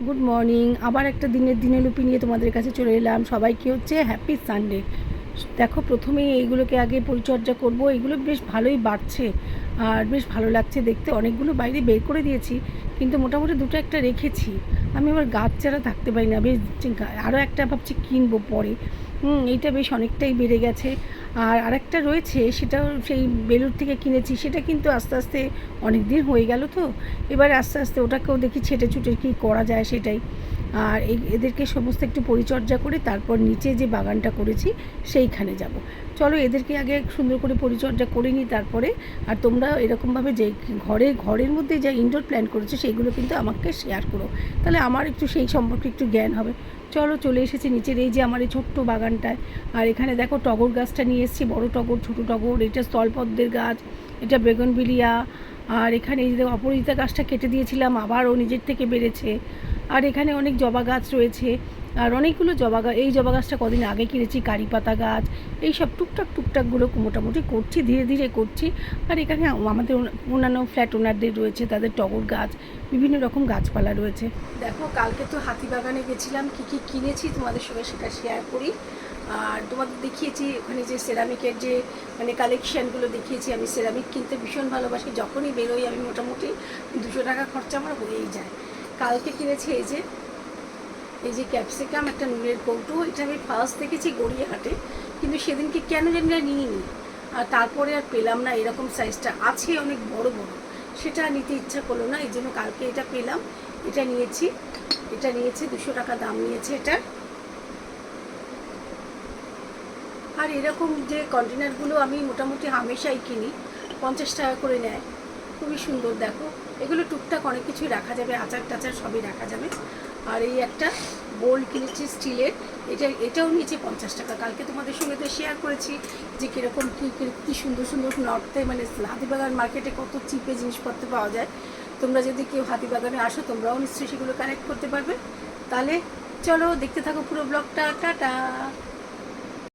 Good morning. আবার একটা দিনলিপি নিয়ে তোমাদের কাছে চলে এলাম। সবাইকে হচ্ছে হ্যাপি সানডে। দেখো, প্রথমেই এইগুলোকে আগে পরিচর্যা করব। এইগুলো বেশ ভালোই বাড়ছে আর বেশ ভালো লাগছে দেখতে। অনেকগুলো বাইরে বের করে দিয়েছি, কিন্তু মোটামুটি দুটো একটা রেখেছি। আমি আবার গাছ ছাড়া থাকতে পারি না। বেশ আরও একটা ভাবছি কিনবো পরে। এইটা বেশ অনেকটাই বেড়ে গেছে। আর আরেকটা রয়েছে, সেটাও সেই বেলুড় থেকে কিনেছি। সেটা কিন্তু আস্তে আস্তে অনেক দিন হয়ে গেল তো, এবার আস্তে আস্তে ওটাকেও দেখি ছেটে ছুটে কী করা যায় সেটাই। আর এদেরকে সমস্ত একটু পরিচর্যা করে তারপর নিচে যে বাগানটা করেছি সেইখানে যাব। চলো এদেরকে আগে সুন্দর করে পরিচর্যা করে নিই তারপরে। আর তোমরা এরকমভাবে যে ঘরের মধ্যে যা ইনডোর প্ল্যান করেছো সেইগুলো কিন্তু আমাকে শেয়ার করো, তাহলে আমার একটু সেই সম্পর্কে একটু জ্ঞান হবে। চলো, চলে এসেছি নিচের এই যে আমার এই ছোট্ট বাগানটায়। আর এখানে দেখো টগর গাছটা নিয়ে এসেছি, বড় টগর, ছোটো টগর, এটা স্থলপদ্মের গাছ, এটা বেগুনবিলিয়া। আর এখানে এই যে অপরাজিতা গাছটা কেটে দিয়েছিলাম, আবার ও নিজের থেকে বেড়েছে। আর এখানে অনেক জবা গাছ রয়েছে, আর অনেকগুলো জবা গাছ। এই জবা গাছটা কদিন আগে কিনেছি, কারি পাতা গাছ। এই সব টুকটাকগুলো মোটামুটি করছি, ধীরে ধীরে করছি। আর এখানে আমাদের অন্যান্য ফ্ল্যাট ওনারদের রয়েছে, তাদের টগর গাছ, বিভিন্ন রকম গাছপালা রয়েছে। দেখো, কালকে তো হাতিবাগানে গেছিলাম, কী কী কিনেছি তোমাদের সঙ্গে সেটা শেয়ার করি। আর তোমাদের দেখিয়েছি ওখানে যে সেরামিকের যে কালেকশানগুলো দেখিয়েছি। আমি সেরামিক কিনতে ভীষণ ভালোবাসি, যখনই বেরোই আমি মোটামুটি 200 টাকা খরচা আমার হয়েই যায়। কালকে কিনেছি এই যে ক্যাপসিকাম, একটা নুনের কৌটো। এটা আমি ফার্স্ট দেখেছি গড়িয়াহাটে, কিন্তু সেদিনকে কেন জানি না নিইনি। আর তারপরে আর পেলাম না, এরকম সাইজটা আছে অনেক বড় বড়, সেটা নিতে ইচ্ছা করলো না, এই জন্য কালকে এটা পেলাম, এটা নিয়েছি। এটা নিয়েছে 200 টাকা দাম নিয়েছে এটা। আর এরকম যে কন্টেনারগুলো আমি মোটামুটি হামেশাই কিনি, 50 টাকা করে নেয়। খুবই সুন্দর দেখো, এগুলো টুকটাক অনেক কিছুই রাখা যাবে, আচার টাচার সবই রাখা যাবে। আর এই একটা বোল কিনেছি স্টিলের, এটাও নিয়েছে 50 টাকা। কালকে তোমাদের সঙ্গে তো শেয়ার করেছি যে কীরকম কী সুন্দর সুন্দর নর্থে হাতিবাগান মার্কেটে কত চিপে জিনিসপত্র পাওয়া যায়। তোমরা যদি কেউ হাতিবাগানে আসো, তোমরাও নিশ্চয়ই সেগুলো কালেক্ট করতে পারবে। তাহলে চলো দেখতে থাকো পুরো ব্লগটা। টাটা।